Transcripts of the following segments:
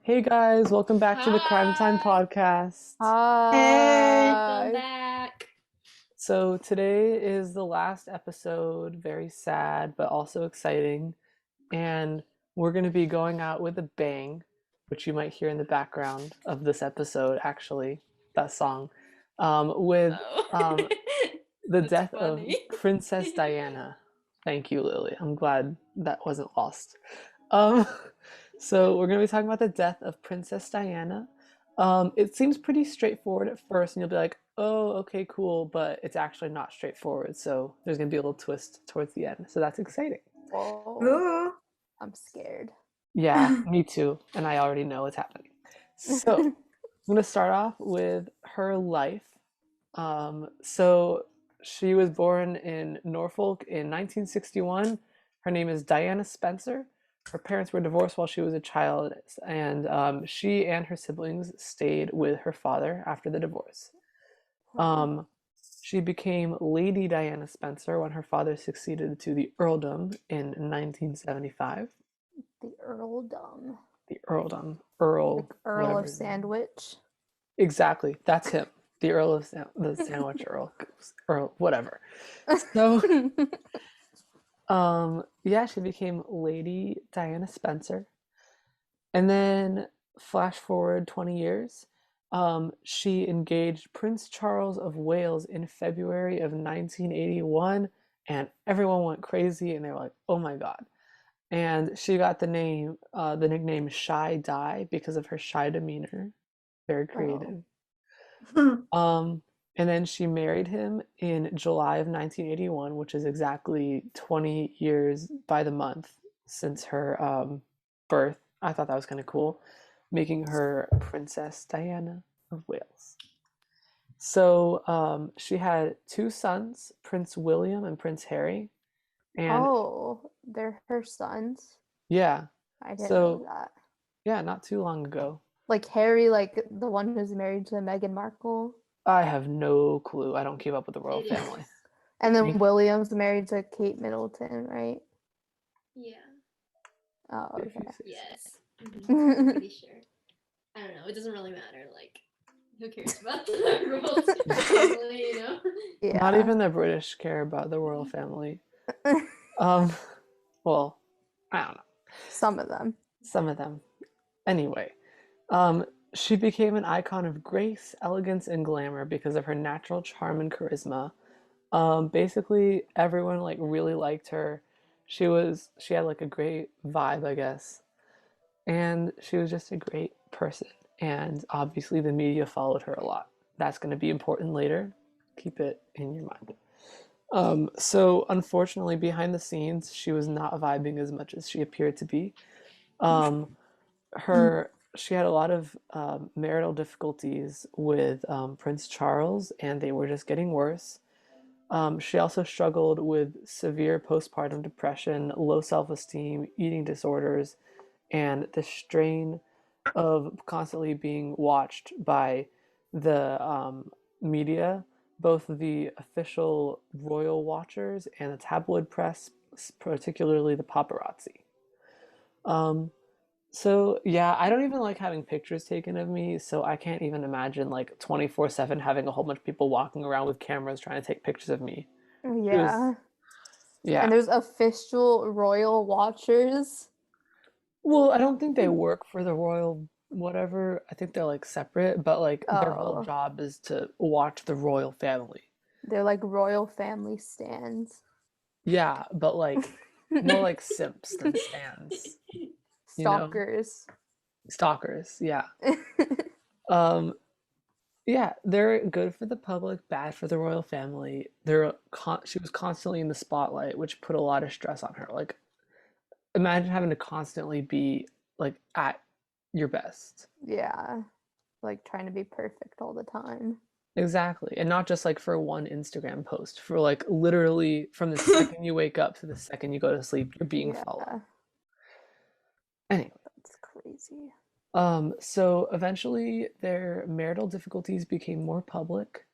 Hey guys, welcome back to the Crime Time Hi, podcast. Hey, welcome Hi. back. So today is the last episode, very sad but also exciting, and we're going to be going out with a bang, which you might hear in the background of this episode, actually, that song, with Oh, um, the that's death of funny. Princess Diana. Thank you, Lily. I'm glad that wasn't lost. Um, so we're going to be talking about the death of Princess Diana. It seems pretty straightforward at first, and you'll be like, "Oh, okay, cool," but it's actually not straightforward. So there's going to be a little twist towards the end. So that's exciting. Whoa. ooh. I'm scared. Yeah, me too, and I already know what's happening. So I'm going to start off with her life. So she was born in Norfolk in 1961. Her name is Diana Spencer. Her parents were divorced while she was a child, and she and her siblings stayed with her father after the divorce. Wow. Um, she became Lady Diana Spencer when her father succeeded to the earldom in 1975. The earldom. The earldom, Earl, Like Earl whatever of his name. Sandwich. Exactly, that's him. The Earl of the Sandwich Earl, Earl, whatever. So yeah, she became Lady Diana Spencer. And then flash forward 20 years, she engaged Prince Charles of Wales in February of 1981, and everyone went crazy and they were like, "Oh my God." And she got the nickname Shy Di because of her shy demeanor. Very Oh. creative. Um, and then she married him in July of 1981, which is exactly 20 years by the month since her birth. I thought that was kind of cool, making her Princess Diana of Wales. So she had two sons, Prince William and Prince Harry. And Oh, they're her sons. yeah, I didn't know so that. yeah, not too long ago. Like Harry, like the one who's married to Meghan Markle. I have no clue. I don't keep up with the royal It is. family. And then Me? William's married to Kate Middleton, right? Yeah. Oh, If you say so. Yes. I'm okay. pretty sure. I don't know. It doesn't really matter. Like, who cares about the royalty family? Not Yeah. even the British care about the royal family. Um, well, I don't know. Some of them. Some of them. Anyway, um, she became an icon of grace, elegance, and glamour because of her natural charm and charisma. Basically, everyone like really liked her. She had like a great vibe, I guess, and she was just a great person. And obviously, the media followed her a lot. That's going to be important later. Keep it in your mind. So unfortunately, behind the scenes, she was not vibing as much as she appeared to be. Um, her She had a lot of marital difficulties with Prince Charles, and they were just getting worse. She also struggled with severe postpartum depression, low self-esteem, eating disorders, and the strain of constantly being watched by the media, both the official royal watchers and the tabloid press, particularly the paparazzi. Um, so yeah, I don't even like having pictures taken of me, so I can't even imagine like 24/7 having a whole bunch of people walking around with cameras trying to take pictures of me. It was Yeah. yeah. And there's official royal watchers. Well, I don't think they work for the royal whatever. I think they're like separate, but like their whole Oh, job is to watch the royal family. they're like royal family stands. Yeah, but like more like simps than stands, you know? Stalkers. Stalkers, yeah. Um yeah, they're good for the public, bad for the royal family. She was constantly in the spotlight, which put a lot of stress on her. Like imagine having to constantly be like at your best. Yeah. Like trying to be perfect all the time. Exactly. And not just like for one Instagram post, for like literally from the second you wake up to the second you go to sleep, you're being followed. Yeah. Anyway, That's crazy. so eventually their marital difficulties became more public,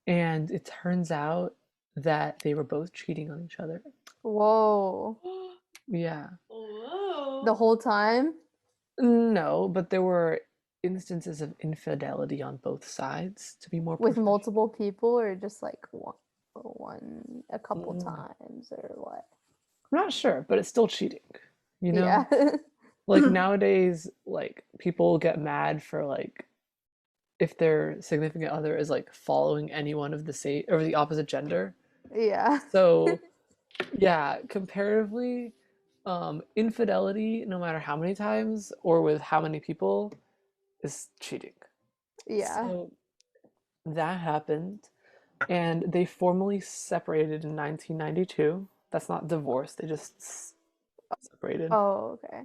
and it turns out that they were both cheating on each other. Whoa. Yeah. The Whoa. whole time? No, but there were instances of infidelity on both sides, to be more With professional. multiple people or just like one a couple Mm, times or what? I'm not sure, but it's still cheating, you know? Yeah. Like nowadays, like people get mad for like if their significant other is like following anyone of the same or the opposite gender. Yeah. So yeah, comparatively, infidelity, no matter how many times or with how many people, is cheating. Yeah. So that happened, and they formally separated in 1992. That's not divorce, they just separated. Oh, okay.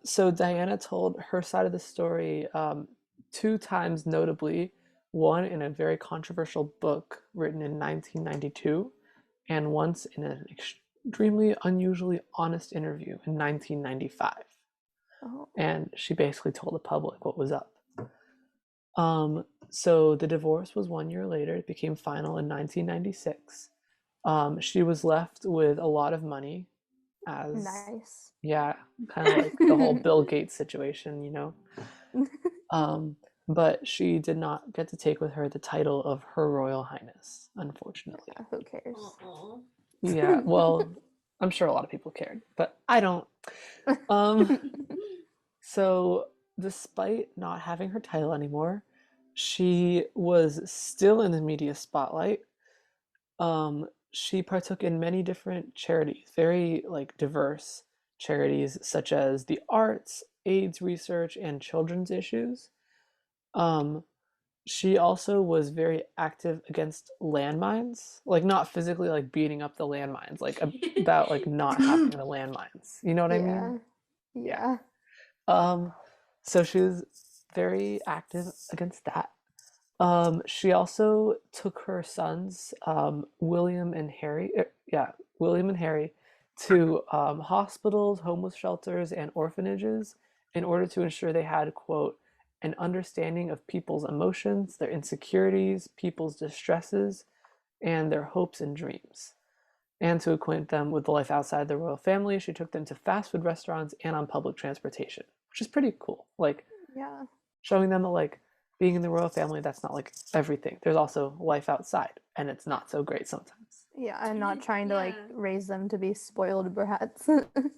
So Diana told her side of the story two times notably, one in a very controversial book written in 1992, and once in an extremely unusually honest interview in 1995. Oh. And she basically told the public what was up. So the divorce was 1 year later. It became final in 1996. She was left with a lot of money, as Nice. yeah, kind of like the whole Bill Gates situation, you know. Um, but she did not get to take with her the title of Her Royal Highness, unfortunately. Who cares? Uh-oh. Yeah, well, I'm sure a lot of people cared, but I don't. Um, so despite not having her title anymore, she was still in the media spotlight. She partook in many different charities, very like diverse charities such as the arts, AIDS research, and children's issues. Um, she also was very active against landmines, like not physically like beating up the landmines, like about like not having the landmines. You know what I mean? Yeah. Yeah. Yeah. Um, so she was very active against that. She also took her sons, William and Harry, yeah, William and Harry, to hospitals, homeless shelters, and orphanages in order to ensure they had, quote, an understanding of people's emotions, their insecurities, people's distresses, and their hopes and dreams. And to acquaint them with the life outside the royal family, she took them to fast food restaurants and on public transportation, which is pretty cool. Like, Yeah. showing them that like being in the royal family, that's not like everything. There's also life outside, and it's not so great sometimes. Yeah. I'm not trying to like Yeah. raise them to be spoiled brats.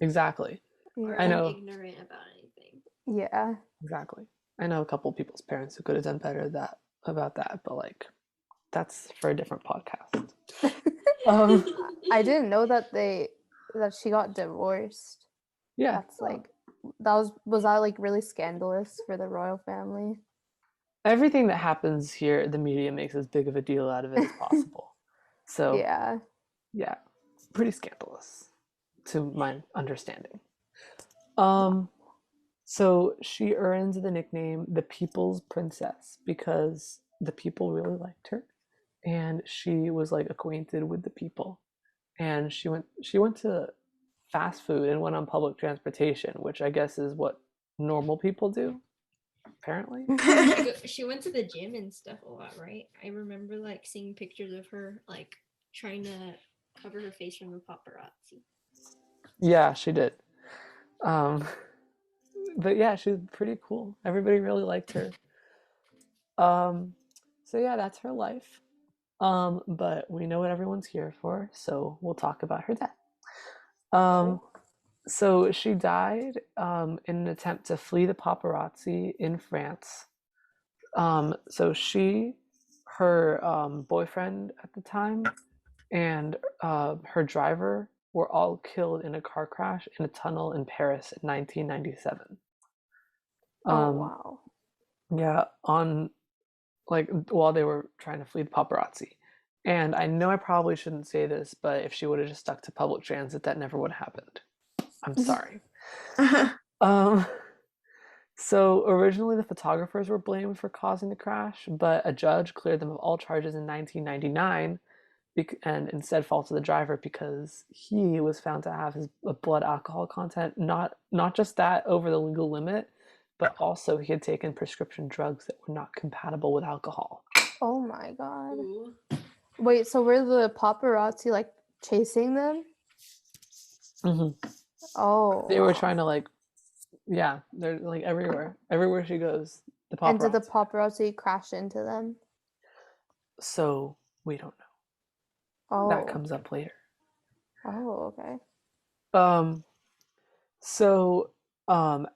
Exactly. Or I Yeah. like know. ignorant about anything. Yeah. Exactly. I know a couple people's parents who could have done better that about that, but like that's for a different podcast. Um, I didn't know that she got divorced. yeah. That's like was that like really scandalous for the royal family? Everything that happens here, the media makes as big of a deal out of it as possible. So Yeah. yeah, pretty scandalous to my understanding. Wow. Um, So she earned the nickname the People's Princess because the people really liked her and she was like acquainted with the people. And she went to fast food and went on public transportation, which I guess is what normal people do, apparently. She went to the gym and stuff a lot, right? I remember like seeing pictures of her like trying to cover her face from the paparazzi. Yeah, she did. Um, but yeah, she's pretty cool. Everybody really liked her. Um, so yeah, that's her life. But we know what everyone's here for, so we'll talk about her death. Um, Cool. so she died in an attempt to flee the paparazzi in France. So she, her boyfriend at the time, and her driver were all killed in a car crash in a tunnel in Paris in 1997. Oh Um, wow. yeah, on like while they were trying to flee the paparazzi. And I know I probably shouldn't say this, but if she would have just stuck to public transit, that never would have happened. I'm sorry. Um, so originally the photographers were blamed for causing the crash, but a judge cleared them of all charges in 1999 and instead faulted the driver because he was found to have his blood alcohol content not just that over the legal limit, but also he had taken prescription drugs that were not compatible with alcohol. Oh my god. Ooh. Wait, so were the paparazzi like chasing them? Mhm. Oh They were wow. trying to like Yeah, they're like everywhere. Everywhere she goes, the And did the paparazzi. paparazzi crash into them? So we don't know. That Oh. comes up later. Oh, okay. Um, so um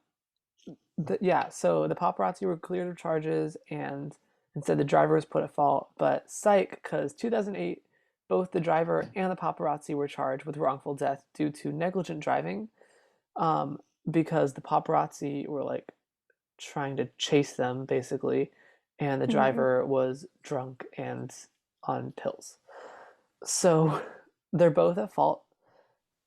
so the paparazzi were cleared of charges and instead the driver was put at fault. But psych, because 2008, both the driver and the paparazzi were charged with wrongful death due to negligent driving. Um, because the paparazzi were like trying to chase them basically, and the Hmm. driver was drunk and on pills. So they're both at fault.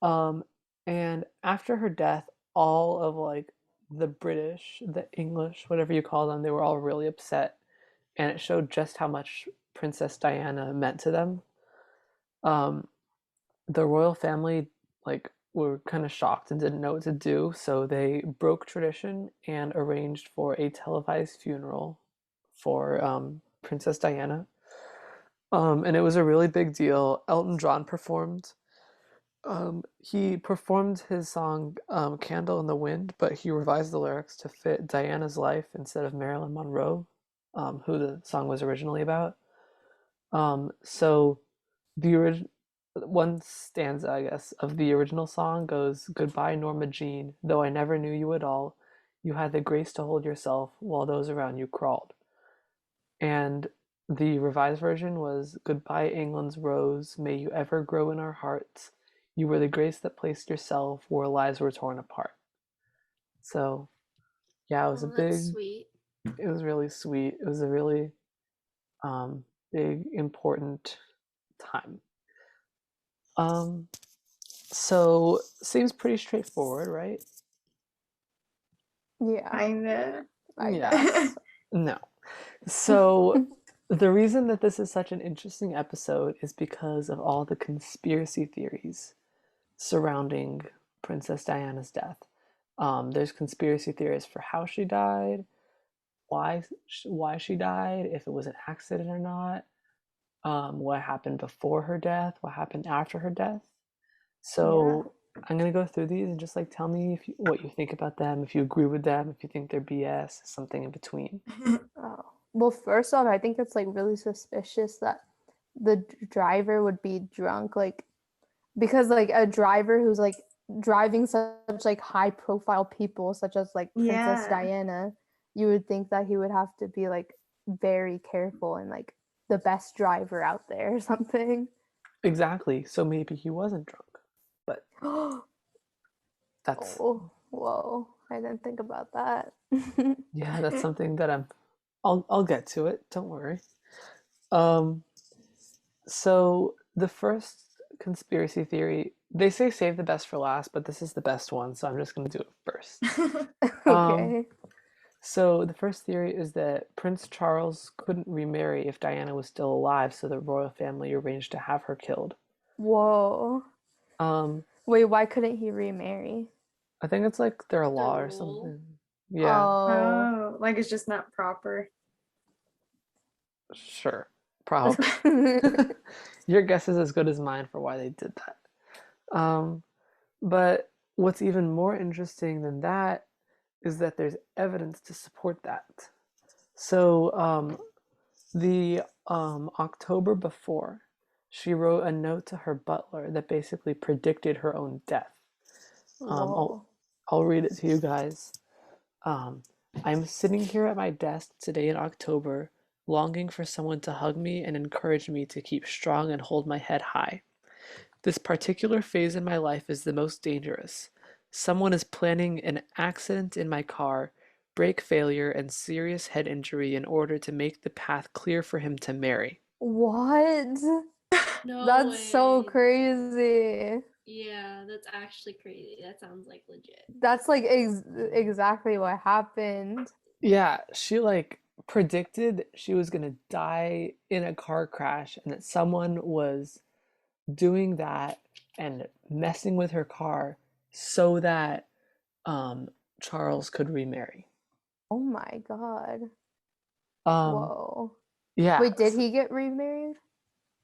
Um, and after her death, all of like the British, the English, whatever you call them, they were all really upset, and it showed just how much Princess Diana meant to them. Um, the royal family like were kind of shocked and didn't know what to do, so they broke tradition and arranged for a televised funeral for Princess Diana. And it was a really big deal. Elton John performed. He performed his song "Candle in the Wind," but he revised the lyrics to fit Diana's life instead of Marilyn Monroe, who the song was originally about. So the original one stanza, I guess, of the original song goes, "Goodbye, Norma Jean. Though I never knew you at all, you had the grace to hold yourself while those around you crawled." And the revised version was, "Goodbye, England's rose. May you ever grow in our hearts. You were the grace that placed yourself where lives were torn apart." So, yeah, it was a Oh, that's big, sweet. it was really sweet. It was a really big, important time. Um, so seems pretty straightforward, right? Yeah, Kinda. I Yeah. guess. No. So the reason that this is such an interesting episode is because of all the conspiracy theories surrounding Princess Diana's death. There's conspiracy theories for how she died, why she died, if it was an accident or not, what happened before her death, what happened after her death. So I'm gonna go through these and just like tell me what you think about them, if you agree with them, if you think they're BS, something in between. Oh. Well, first off, I think it's like really suspicious that the driver would be drunk, like because like a driver who's like driving such like high profile people such as like Princess Yeah. Diana, you would think that he would have to be like very careful and like the best driver out there or something. Exactly. So maybe he wasn't drunk, but Oh, that's whoa. I didn't think about that. yeah, that's something that I'll get to it. Don't worry. Um, so the first conspiracy theory, they say save the best for last, but this is the best one, so I'm just gonna do it first. Um, Okay. so the first theory is that Prince Charles couldn't remarry if Diana was still alive, so the royal family arranged to have her killed. Whoa. Um, Wait, why couldn't he remarry? I think it's like their The law or rule. something. Yeah, Oh. Oh, like it's just not proper. sure. Probably. Your guess is as good as mine for why they did that. But what's even more interesting than that is that there's evidence to support that. So, the October before, she wrote a note to her butler that basically predicted her own death. Um, I'll, Whoa. I'll read it to you guys. Um, I'm sitting here at my desk today in October, longing for someone to hug me and encourage me to keep strong and hold my head high. This particular phase in my life is the most dangerous. Someone is planning an accident in my car, brake failure, and serious head injury in order to make the path clear for him to marry. What? No That's so way. crazy. Yeah, that's actually crazy. That sounds like legit. That's like exactly what happened. Yeah, she like predicted she was gonna die in a car crash and that someone was doing that and messing with her car so that um, Charles could remarry. Oh my God. Um, Whoa. yeah. Wait, did he get remarried?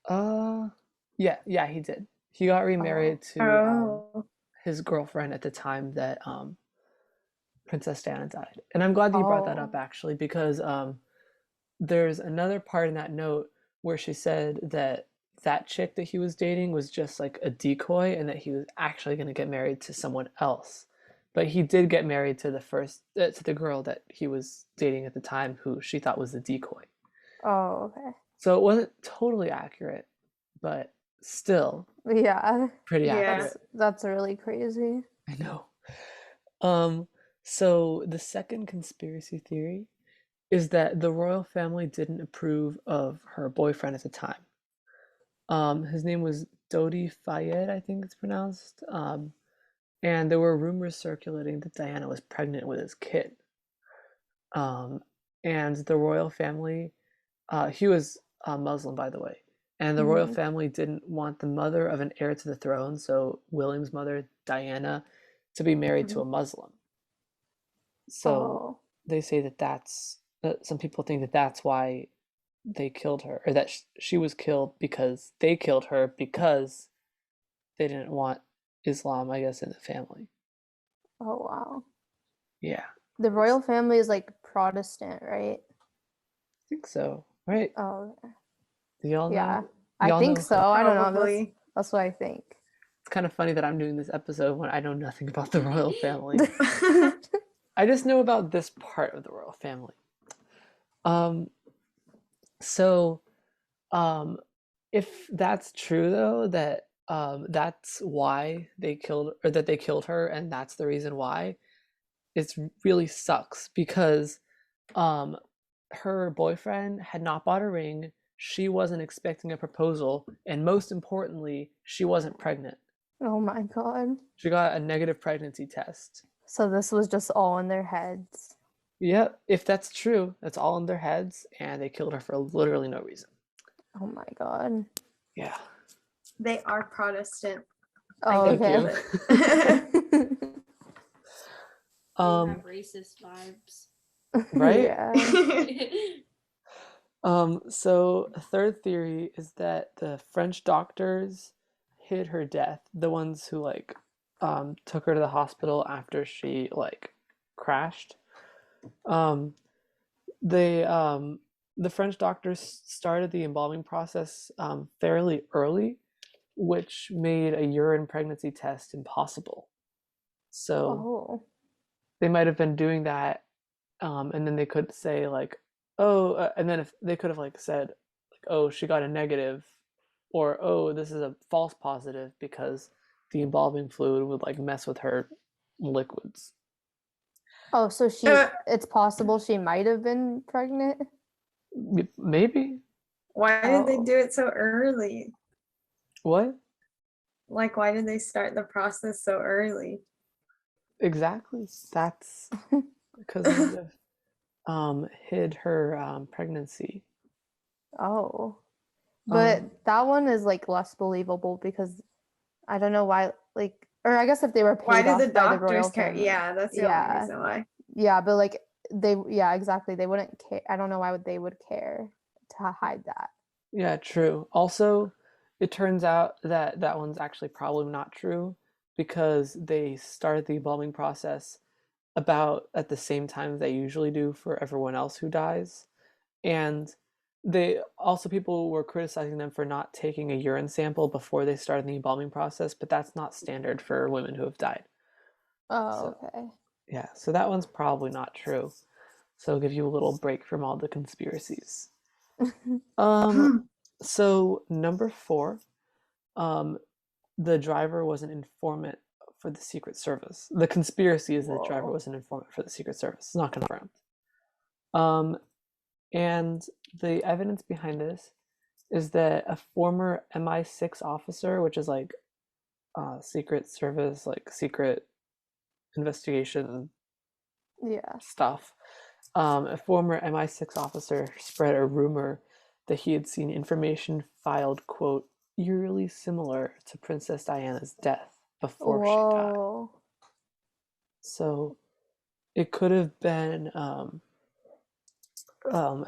Uh, yeah, he did. He got Oh. remarried to Oh. his girlfriend at the time that Princess Diana died. And I'm glad that you brought that up Oh. actually, because there's another part in that note where she said that that chick that he was dating was just like a decoy and that he was actually going to get married to someone else. But he did get married to to the girl that he was dating at the time who she thought was the decoy. Oh, okay. So it wasn't totally accurate, but still Yeah. pretty Yeah. accurate. That's really crazy. I know. Um, so the second conspiracy theory is that the royal family didn't approve of her boyfriend at the time. His name was Dodi Fayed, I think it's pronounced. And there were rumors circulating that Diana was pregnant with his kid. Um, and the royal family, he was Muslim, by the way, and the royal Mhm. family didn't want the mother of an heir to the throne, so William's mother, Diana, to be married to a Mhm. Muslim. So Oh. they say that some people think that that's why they killed her, or that she was killed because they killed her because they didn't want Islam, I guess, in the family. Oh, wow. Yeah, The royal family is like Protestant, right? I think so, right? Oh, okay. Do y'all Yeah. know? I Y'all think know? so. I don't know. Probably. That's what I think. It's kind of funny that I'm doing this episode when I know nothing about the royal family. I just know about this part of the royal family. Um, so, um, if that's true though, that that's why they killed, or that they killed her, and that's the reason why, it really sucks because um, her boyfriend had not bought a ring, she wasn't expecting a proposal, and most importantly, she wasn't pregnant. Oh my God. She got a negative pregnancy test. So this was just all in their heads. Yep, if that's true, that's all in their heads, and they killed her for literally no reason. Oh my God. Yeah. They are Protestant. Oh, Thank can you. feel it. They Um, have racist vibes. right? Yeah. So a third theory is that the French doctors hid her death, the ones who like took her to the hospital after she like crashed. Um, they the French doctors started the embalming process fairly early, which made a urine pregnancy test impossible. So Oh. they might have been doing that, and then they could say like, oh, and then if they could have like said like, oh, she got a negative, or oh, this is a false positive because the embalming fluid would like mess with her liquids. Oh, so Uh, it's possible she might have been pregnant? Maybe. Why did they Oh. do it so early? What Like, why did they start the process so early? exactly? That's because they would have hid her pregnancy. Oh. But Um, that one is like less believable because I don't know why, like, or I guess if they were Why paid do the off by the royal doctors care? family. Yeah, that's the only Yeah. reason why. Yeah, but like yeah, exactly. They wouldn't care. I don't know why they would care to hide that. Yeah, true. Also, it turns out that that one's actually probably not true because they started the embalming process about at the same time they usually do for everyone else who dies. And they also, people were criticizing them for not taking a urine sample before they started the embalming process, but that's not standard for women who have died. Oh, So, okay. yeah, so that one's probably not true. So it'll give you a little break from all the conspiracies. Um, so number 4, um, the driver was an informant for the Secret Service. The conspiracy is that the driver Whoa. was an informant for the Secret Service. It's not confirmed. Um, and the evidence behind this is that a former MI6 officer, which is like Secret Service, like secret investigation Yeah. stuff, a former MI6 officer spread a rumor that he had seen information filed, quote, eerily similar to Princess Diana's death before she died. Whoa. So it could have been a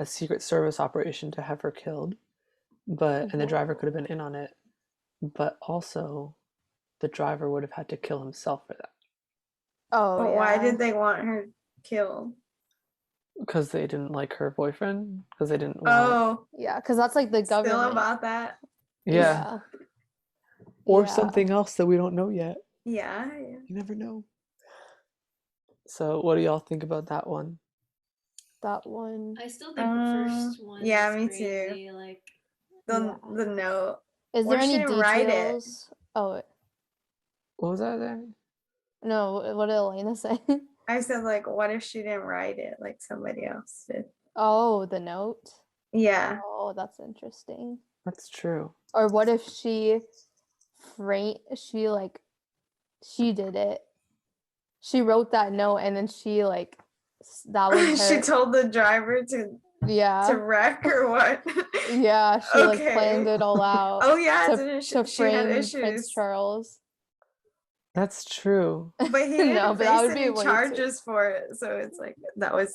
Secret Service operation to have her killed, and the driver could have been in on it, but also the driver would have had to kill himself for that. Oh But why yeah. did they want her killed? Because they didn't like her boyfriend. Because they didn't want. Oh, Yeah, because that's like the still government. about that? Yeah. Yeah. Or Yeah. something else that we don't know yet. Yeah. You never know. So, what do y'all think about that one? That one. I still think the first one yeah, is me too. crazy. Like, The note. Is Or there she any didn't write it. details? Oh What was that then? no, what did Elena say? I said, like, what if she didn't write it? Like somebody else did. Oh, the note. Yeah. Oh, that's interesting. That's true. Or what if she she did it. She wrote that note and then she like that was her. She told the driver to Yeah. wreck or what? Yeah, she like planned Okay. it all out Oh yeah, to didn't to she had frame Prince issues. Charles. That's true. But he No, didn't but that face would be any way too. charges for it, so it's like that was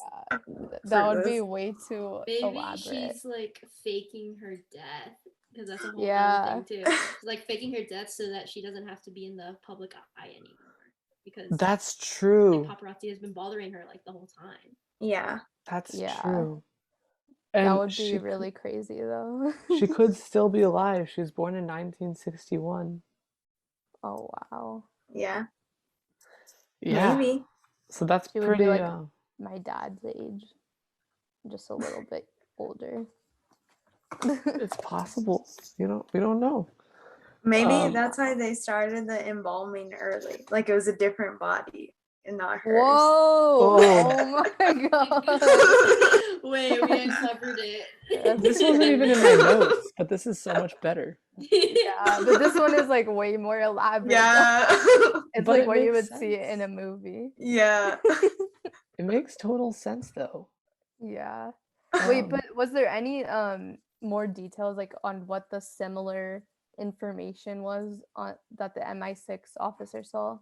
That would be fruitless. way too maybe elaborate. she's like faking her death because that's a whole Yeah. other thing too. She's like faking her death so that she doesn't have to be in the public eye anymore because That's like true. paparazzi has been bothering her like the whole time. Yeah. That's Yeah. true. That And would she be really crazy though. she could still be alive. She was born in 1961. Oh wow. Yeah. Yeah. Maybe. So that's She would be pretty. like my dad's age. Just a little bit older. It's possible. We don't know. Maybe that's why they started the embalming early. Like it was a different body and not hers. Whoa! Oh. Oh my god. Wait, we uncovered it. This wasn't even in my notes, but this is so much better. Yeah, but this one is like way more elaborate. Yeah. It's But like it where you would makes see it in a sense. movie. Yeah. It makes total sense though. Yeah. Wait, Um, but was there any more details like on what the similar information was on that the MI6 officer saw?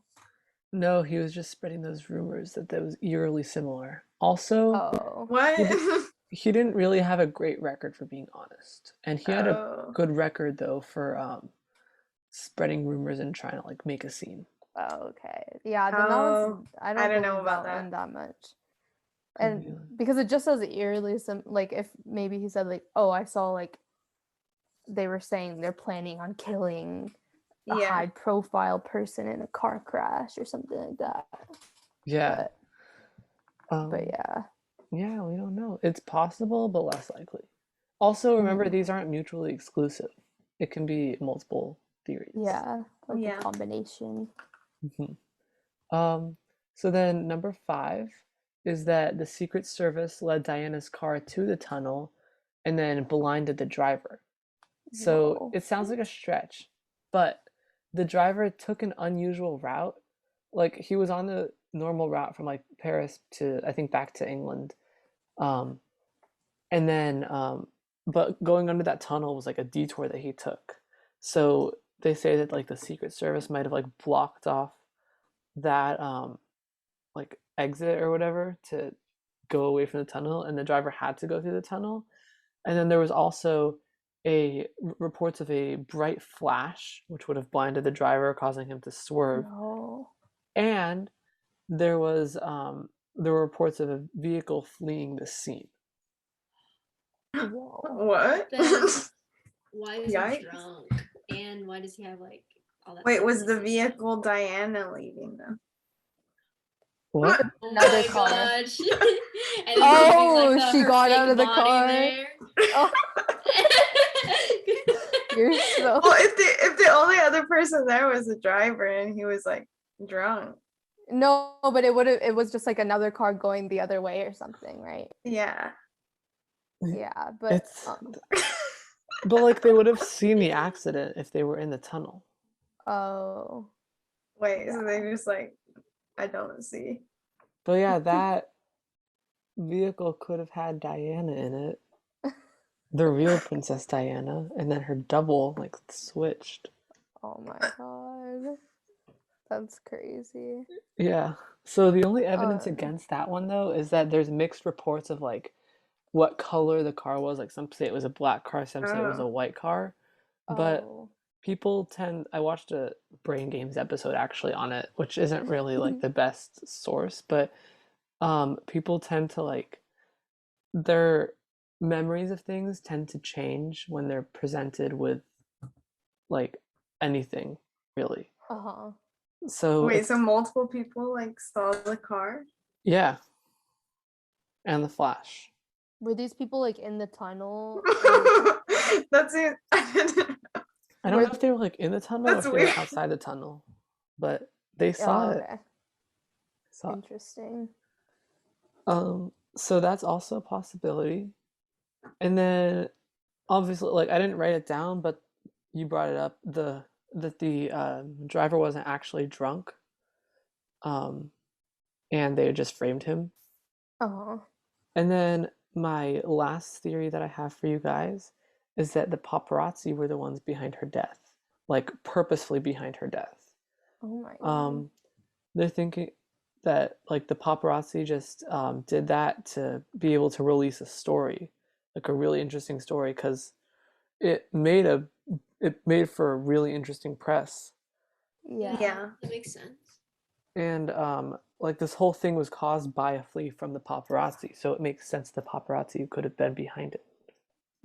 no, he was just spreading those rumors that was eerily similar. Also, Oh. What? he didn't really have a great record for being honest, and he had a Oh. good record though for spreading rumors and trying to like make a scene. Oh, okay. Yeah, then that one's I don't don't know believe about that one that. that much. Could be, And because it just says eerily like if maybe he said like, oh, I saw like they were saying they're planning on killing a Yeah. high profile person in a car crash or something like that. yeah. But yeah. Yeah, we don't know. It's possible, but less likely. Also, remember, Mhm. these aren't mutually exclusive. It can be multiple theories. Yeah. Like Yeah. a combination. Mhm. So then number 5 is that the Secret Service led Diana's car to the tunnel and then blinded the driver. So Whoa. it sounds like a stretch, but the driver took an unusual route. Like he was on the normal route from like Paris to I think back to England. Um, and then but going under that tunnel was like a detour that he took. So they say that like the Secret Service might have like blocked off that like exit or whatever to go away from the tunnel, and the driver had to go through the tunnel. And then there was also reports of a bright flash which would have blinded the driver, causing him to swerve. No. And there were reports of a vehicle fleeing the scene. Whoa. What? Then why is Yikes. he drunk? And why does he have like all that? Wait, stuff was in the his vehicle Diana leading them? What? Oh Another my car. gosh. And then Oh, leaving, she her got fake out of the body car. there. Oh, you're so Well, if the only other person there was the driver and he was like drunk. no, but it was just like another car going the other way or something, right? Yeah. Yeah, but It's but like they would have seen the accident if they were in the tunnel. oh. Wait, so they just like I don't see. But yeah, that vehicle could have had Diana in it. The real Princess Diana, and then her double like switched. Oh my god. That's crazy. Yeah. So the only evidence Uh, against that one though is that there's mixed reports of like what color the car was. Like some say it was a black car, some say it was a Oh. white car. But Oh. people tend I watched a Brain Games episode actually on it, which isn't really like the best source, but people tend to like their memories of things tend to change when they're presented with like anything really. Uh-huh. So Wait, it's so multiple people like saw the car? yeah, and the Flash. Were these people like in the tunnel? Or... That's it. I don't know if they were like in the tunnel or That's if they were weird. outside the tunnel, but they saw Oh, it. okay. Saw it. Interesting. So that's also a possibility. And then obviously, like I didn't write it down, but you brought it up that the driver wasn't actually drunk, um, and they had just framed him. Uh-huh. And then my last theory that I have for you guys is that the paparazzi were the ones behind her death, like purposefully behind her death. Oh my god. They're thinking that like the paparazzi just did that to be able to release a story, like a really interesting story, because it made a it made for a really interesting press, Yeah. Yeah. That makes sense. and like this whole thing was caused by a flea from the paparazzi, so it makes sense the paparazzi could have been behind it.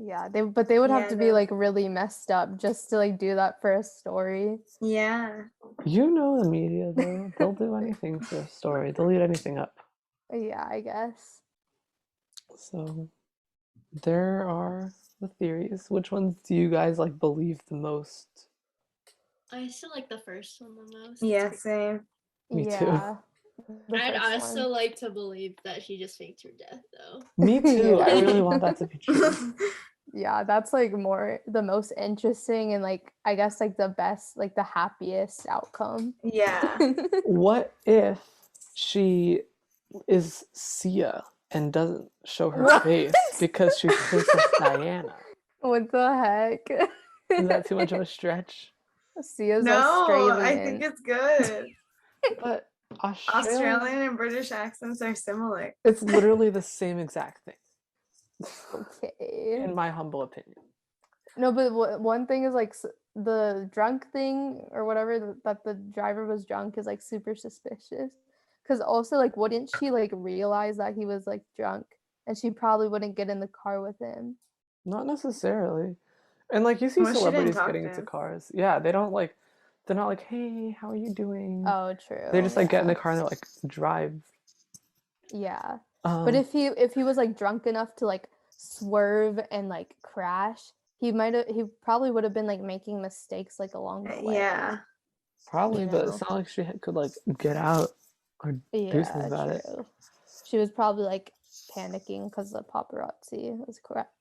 Yeah, but they would have Yeah, to be like really messed up just to like do that for a story. Yeah. You know the media, though. They'll do anything for a story. They'll eat anything up. Yeah, I guess. So there are the theories. Which ones do you guys like believe the most? I still like the first one the most. Yeah, same. Me too. Yeah. The I'd first also one. like to believe that she just faked her death, though. Me too. I Yeah. really want that to be true. Yeah, that's like more the most interesting and like I guess like the best, like the happiest outcome. Yeah. What if she is Sia and doesn't show her What? face because she's Princess Diana? What the heck? Is that too much of a stretch? Sia's No, Australian. I think it's good. But Australian and British accents are similar. it's literally the same exact thing, Okay. in my humble opinion. No, but one thing is like the drunk thing or whatever that the driver was drunk is like super suspicious. Because also like wouldn't she like realize that he was like drunk and she probably wouldn't get in the car with him. Not necessarily. And like you see Well, she didn't celebrities talk getting to into him. cars. Yeah, they don't like they're not like, "Hey, how are you doing?" Oh, true. They just like get in the yeah. car and they're like, "Drive." Yeah. But if he was like drunk enough to like swerve and like crash, he probably would have been like making mistakes like along the way. Yeah. Probably, you but know. it's not like she could like get out or do something about it. True. She was probably like panicking because the paparazzi was correct.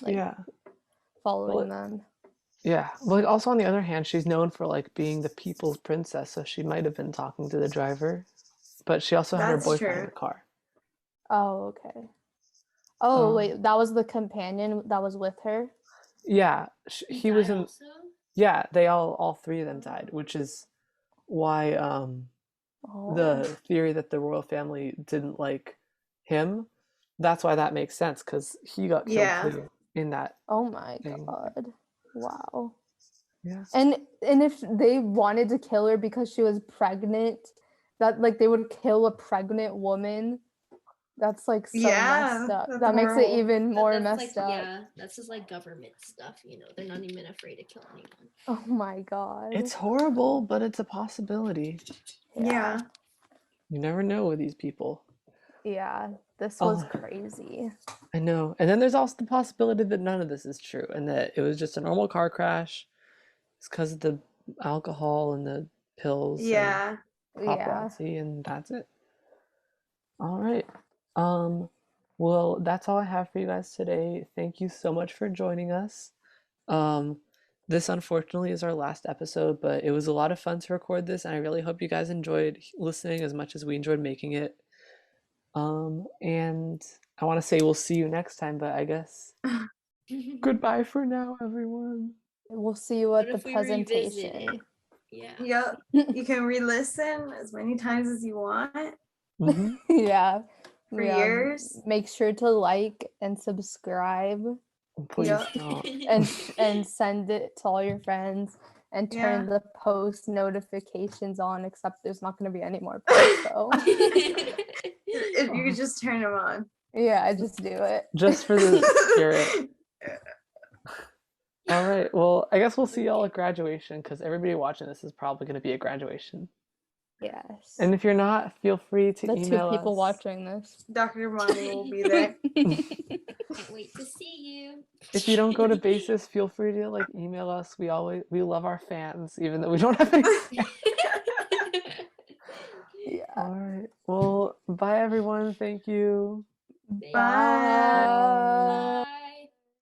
Like, Yeah. following Well, them. yeah. But like also on the other hand, she's known for like being the people's princess, so she might have been talking to the driver, but she also had her That's boyfriend in true. the car. Oh, okay. Oh, Um, wait, that was the companion that was with her? Yeah, he was died in. also? Yeah, they all three of them died, which is why the Oh, theory that the royal family didn't like him, that's why that makes sense because he got killed Yeah. too in that oh my thing. God. Wow. Yeah. And if they wanted to kill her because she was pregnant, that like they would kill a pregnant woman. That's like so Yeah, messed up. that's That makes it horrible. even more That's messed like, up. yeah, that's just like government stuff, you know. They're not even afraid to kill anyone. Oh my God. It's horrible, but it's a possibility. Yeah. You never know with these people. Yeah, this was Oh. crazy. I know. And then there's also the possibility that none of this is true and that it was just a normal car crash. It's because of the alcohol and the pills Yeah. and Yeah. paparazzi, and that's it. All right. Well, that's all I have for you guys today. Thank you so much for joining us. This unfortunately is our last episode, but it was a lot of fun to record this, and I really hope you guys enjoyed listening as much as we enjoyed making it. And I want to say we'll see you next time, but I guess goodbye for now, everyone. We'll see you What at the if we revisit presentation. it? Yeah. Yep. You can re-listen as many times as you want. Mhm. Yeah. For Yeah. years. Make sure to like and subscribe. Please Yeah. don't. and send it to all your friends and turn Yeah. the post notifications on, except there's not going to be any more posts, so If you could just turn them on. yeah, I just do it. Just for the spirit. All right. Well, I guess we'll see y'all at graduation because everybody watching this is probably going to be at graduation. Yes. And if you're not, feel free to The two email people us. watching this. Dr. Bonnie will be there. Can't wait to see you. If you don't go to Basis, feel free to like email us. We love our fans, even though we don't have any fans. Yeah. All right. Well, bye everyone. Thank you. Bye.